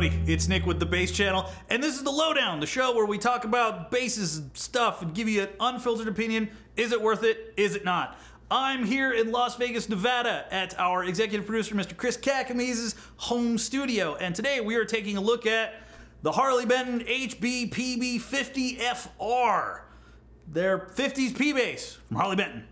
everybody, it's Nick with the Bass Channel, and this is the Lowdown, the show where we talk about basses and stuff and give you an unfiltered opinion. Is it worth it? Is it not? I'm here in Las Vegas, Nevada at our executive producer, Mr. Chris Caccamise's home studio, and today we are taking a look at the Harley Benton PB-50 FR. Their 50s P-Bass from Harley Benton.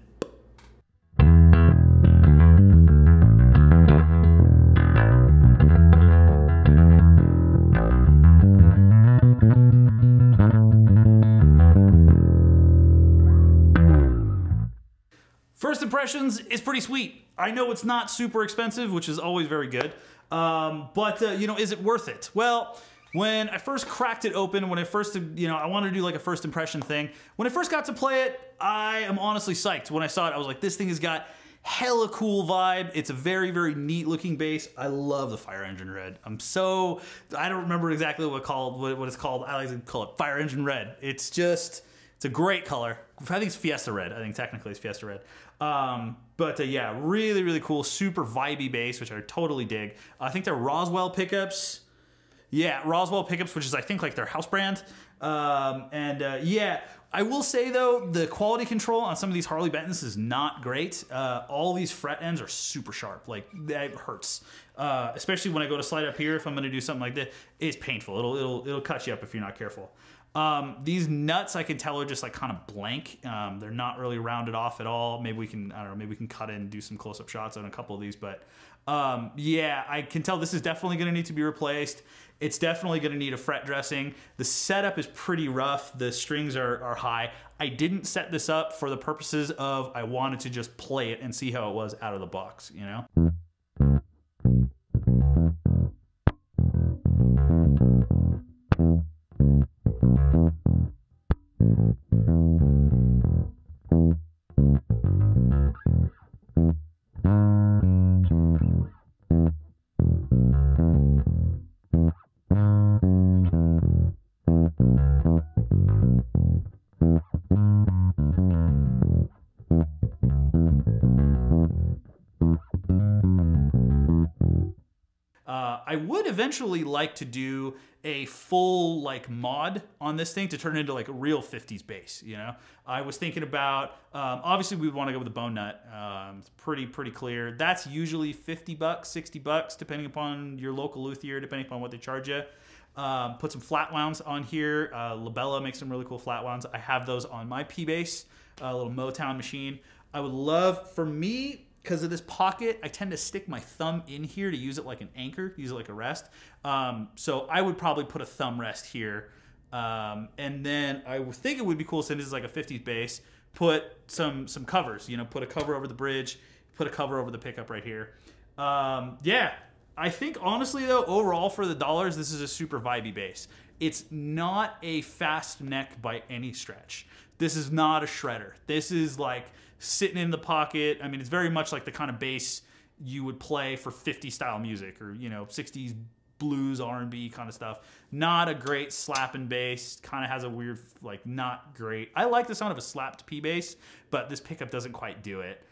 First impressions is pretty sweet. I know it's not super expensive, which is always very good. You know, is it worth it? Well, when I first cracked it open, when I first, I wanted to do like a first impression thing. When I first got to play it, I am honestly psyched. When I saw it, I was like, this thing has got hella cool vibe. It's a very, very neat looking bass. I love the fire engine red. I don't remember exactly what it's called. I like to call it fire engine red. It's a great color. I think it's Fiesta red. I think technically it's Fiesta red. Yeah, really, really cool, super vibey bass, which I totally dig. I think they're Roswell pickups. Yeah, Roswell pickups, which is I think like their house brand. Yeah, I will say though, the quality control on some of these Harley Bentons is not great. All these fret ends are super sharp. Like that hurts. Especially when I go to slide up here, if I'm going to do something like that, it's painful. It'll cut you up if you're not careful. These nuts I can tell are just like kind of blank. They're not really rounded off at all. Maybe we can, I don't know, maybe we can cut in and do some close-up shots on a couple of these, but yeah, I can tell this is definitely going to need to be replaced. It's definitely going to need a fret dressing. The setup is pretty rough. The strings are high. I didn't set this up for the purposes of I wanted to just play it and see how it was out of the box, you know? I would eventually like to do a full like mod on this thing to turn it into like a real 50s bass, you know? I was thinking about, obviously we want to go with the bone nut. It's pretty clear. That's usually 50 bucks, 60 bucks, depending upon your local luthier, depending upon what they charge you. Put some flat wounds on here. Labella makes some really cool flat wounds. I have those on my P-Bass, a little Motown machine. I would love, for me, because of this pocket, I tend to stick my thumb in here to use it like an anchor, use it like a rest. So I would probably put a thumb rest here. And then I would think it would be cool, since this is like a 50s bass, put some covers, you know, put a cover over the bridge, put a cover over the pickup right here. Yeah, I think honestly though, overall for the dollars, this is a super vibey bass. It's not a fast neck by any stretch. This is not a shredder. This is like sitting in the pocket. I mean, it's very much like the kind of bass you would play for 50s style music, or, you know, 60s blues, R&B kind of stuff. Not a great slapping bass. Kind of has a weird, like, not great. I like the sound of a slapped P bass, but this pickup doesn't quite do it.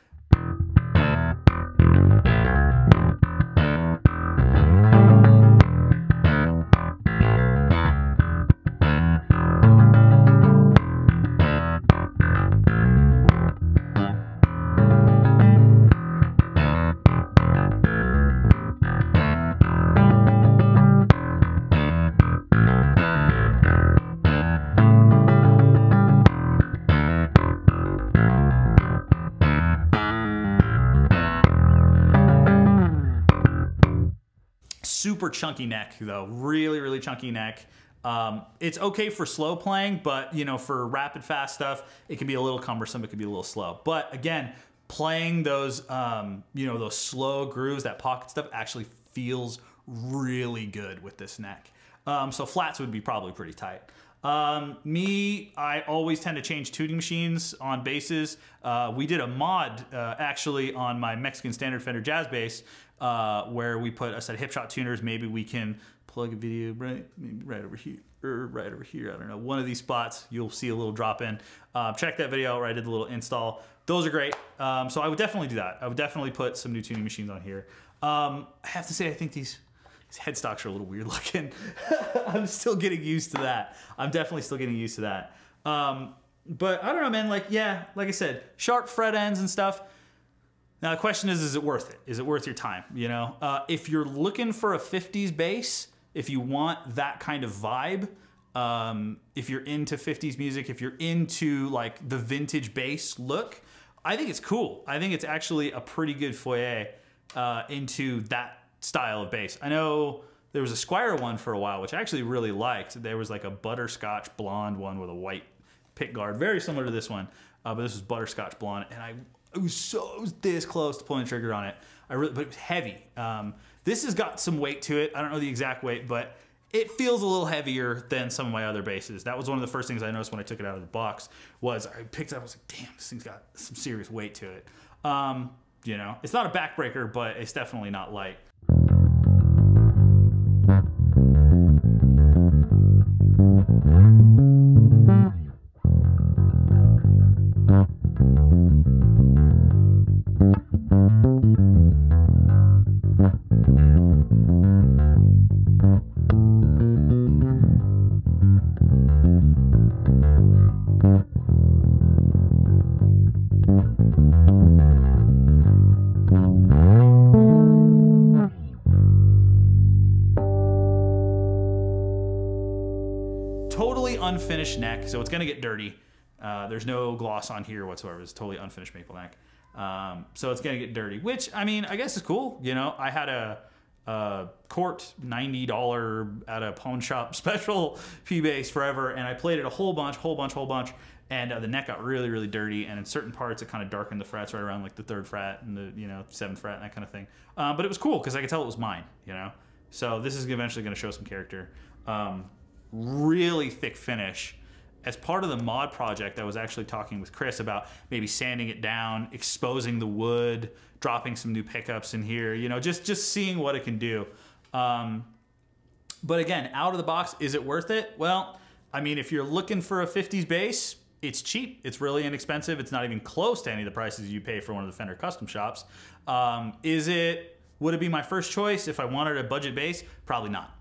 Super chunky neck though, really chunky neck. It's okay for slow playing, but you know, for rapid fast stuff, it can be a little cumbersome, it can be a little slow. But again, playing those, you know, those slow grooves, that pocket stuff actually feels really good with this neck. So flats would be probably pretty tight. I always tend to change tuning machines on basses. We did a mod actually on my Mexican standard Fender jazz bass, where we put a set of hip shot tuners. Maybe we can plug a video right over here, or right over here. I don't know, one of these spots, you'll see a little drop in. Check that video where I did the little install. Those are great. So I would definitely do that. I would definitely put some new tuning machines on here. I have to say, I think these His headstocks are a little weird looking. I'm still getting used to that. I'm definitely still getting used to that. But I don't know, man. Like, yeah, like I said, sharp fret ends and stuff. Now the question is it worth it? Is it worth your time? You know, if you're looking for a 50s bass, if you want that kind of vibe, if you're into 50s music, if you're into like the vintage bass look, I think it's cool. I think it's actually a pretty good foyer into that style of bass. I know there was a Squire one for a while, which I actually really liked. There was like a butterscotch blonde one with a white pick guard, very similar to this one, but this was butterscotch blonde, and it was this close to pulling the trigger on it. But it was heavy. This has got some weight to it. I don't know the exact weight, but it feels a little heavier than some of my other basses. That was one of the first things I noticed when I took it out of the box. Was I picked it up, I was like, damn, this thing's got some serious weight to it. You know, it's not a backbreaker, but it's definitely not light. Unfinished neck, so it's gonna get dirty. There's no gloss on here whatsoever. It's totally unfinished maple neck, so it's gonna get dirty, which I mean I guess is cool. You know, I had a Court $90 at a pawn shop special P bass forever, and I played it a whole bunch, and the neck got really dirty, and in certain parts it kind of darkened the frets right around like the 3rd fret and the 7th fret and that kind of thing. But it was cool because I could tell it was mine. You know, so this is eventually gonna show some character. Really thick finish. As part of the mod project, I was actually talking with Chris about maybe sanding it down, exposing the wood, dropping some new pickups in here, you know, just seeing what it can do. But again, out of the box, is it worth it? Well, I mean, if you're looking for a 50s bass, it's cheap. It's really inexpensive. It's not even close to any of the prices you pay for one of the Fender custom shops. Would it be my first choice if I wanted a budget bass? Probably not.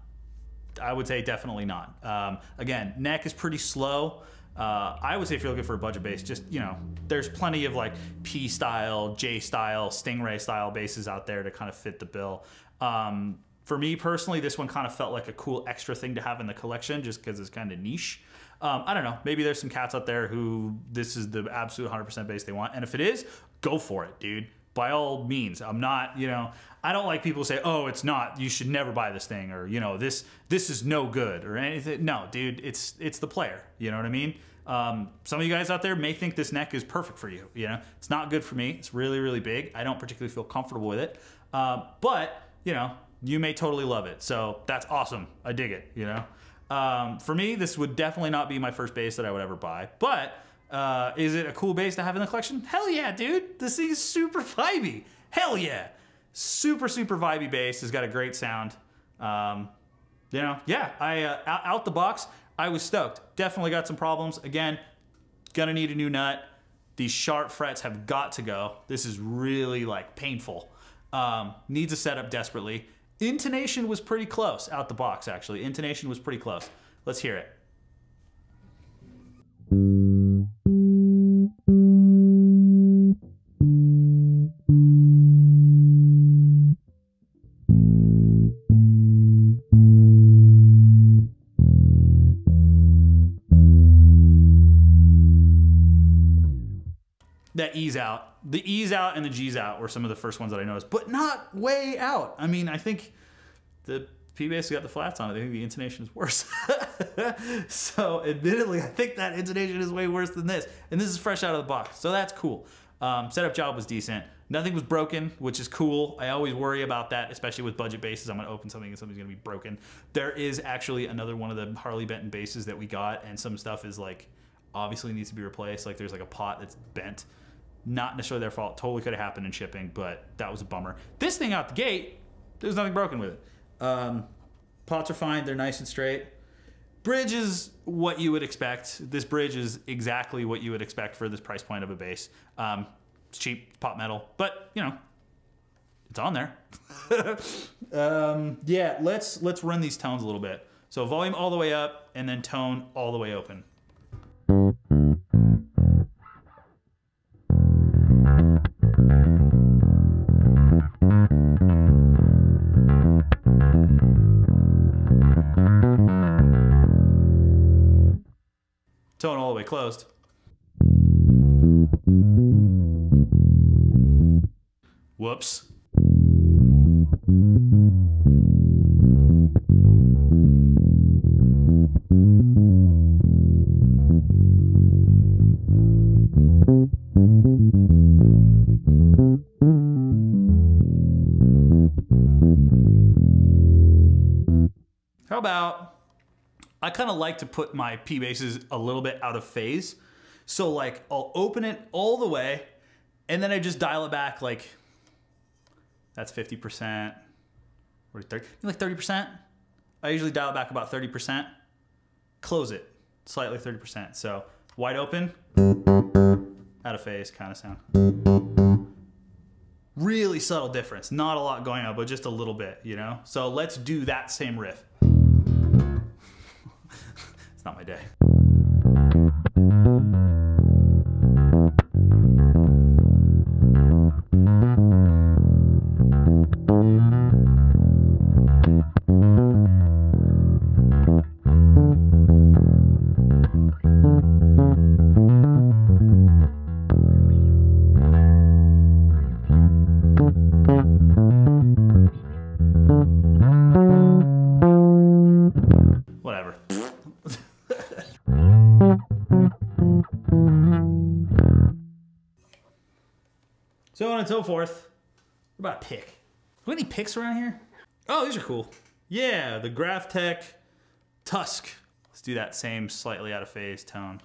I would say definitely not. Again, neck is pretty slow. I would say if you're looking for a budget bass, just, you know, there's plenty of like P style, J style, Stingray style basses out there to kind of fit the bill. For me personally, this one kind of felt like a cool extra thing to have in the collection just because it's kind of niche. I don't know. Maybe there's some cats out there who this is the absolute 100% bass they want. And if it is, go for it, dude. By all means. I'm not, you know, I don't like people say, oh, it's not, you should never buy this thing, or, you know, this is no good or anything. No, dude, it's the player. You know what I mean? Some of you guys out there may think this neck is perfect for you. You know, it's not good for me. It's really big. I don't particularly feel comfortable with it. But, you know, you may totally love it. So that's awesome. I dig it, you know? For me, this would definitely not be my first bass that I would ever buy. But is it a cool bass to have in the collection? Hell yeah, dude. This thing is super vibey. Hell yeah. Super vibey bass. Has got a great sound. You know, yeah, out the box, I was stoked. Definitely got some problems. Again, gonna need a new nut. These sharp frets have got to go. This is really like painful. Needs a setup desperately. Intonation was pretty close out the box, actually. Intonation was pretty close. Let's hear it. That ease out. The ease out and the G's out were some of the first ones that I noticed, but not way out. I mean, I think the P-Bass got the flats on it. I think the intonation is worse. So admittedly, I think that intonation is way worse than this. And this is fresh out of the box, so that's cool. Setup job was decent. Nothing was broken, which is cool. I always worry about that, especially with budget basses. I'm gonna open something and something's gonna be broken. There is actually another one of the Harley Benton basses that we got, and some stuff is like, obviously needs to be replaced. Like there's like a pot that's bent. Not necessarily their fault. Totally could have happened in shipping, but that was a bummer. This thing out the gate, there's nothing broken with it. Pots are fine. They're nice and straight. Bridge is what you would expect. This bridge is exactly what you would expect for this price point of a bass. It's cheap, pot metal, but you know, It's on there. Yeah, let's run these tones a little bit. So volume all the way up, and then tone all the way open. Tone all the way closed. Whoops. How about, I kind of like to put my P basses a little bit out of phase. So like I'll open it all the way and then I just dial it back like, that's 50%, or 30, like 30%. I usually dial it back about 30%, close it slightly 30%. So wide open, out of phase kind of sound. Really subtle difference, not a lot going on, but just a little bit, you know? So let's do that same riff. It's not my day. Whatever. So on and so forth. What about a pick? Do we have any picks around here? Oh, these are cool. Yeah, the Graphtec Tusk. Let's do that same slightly out of phase tone.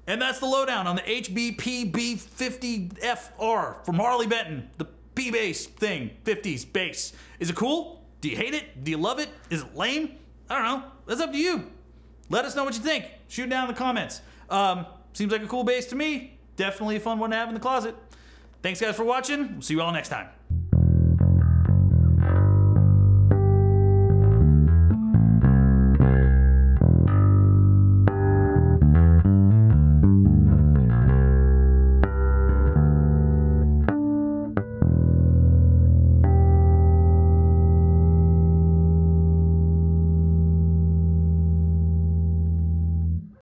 And that's the lowdown on the PB-50FR from Harley Benton. The P-bass thing, 50s bass. Is it cool? Do you hate it? Do you love it? Is it lame? I don't know. That's up to you. Let us know what you think. Shoot it down in the comments. Seems like a cool bass to me. Definitely a fun one to have in the closet. Thanks guys for watching. We'll see you all next time.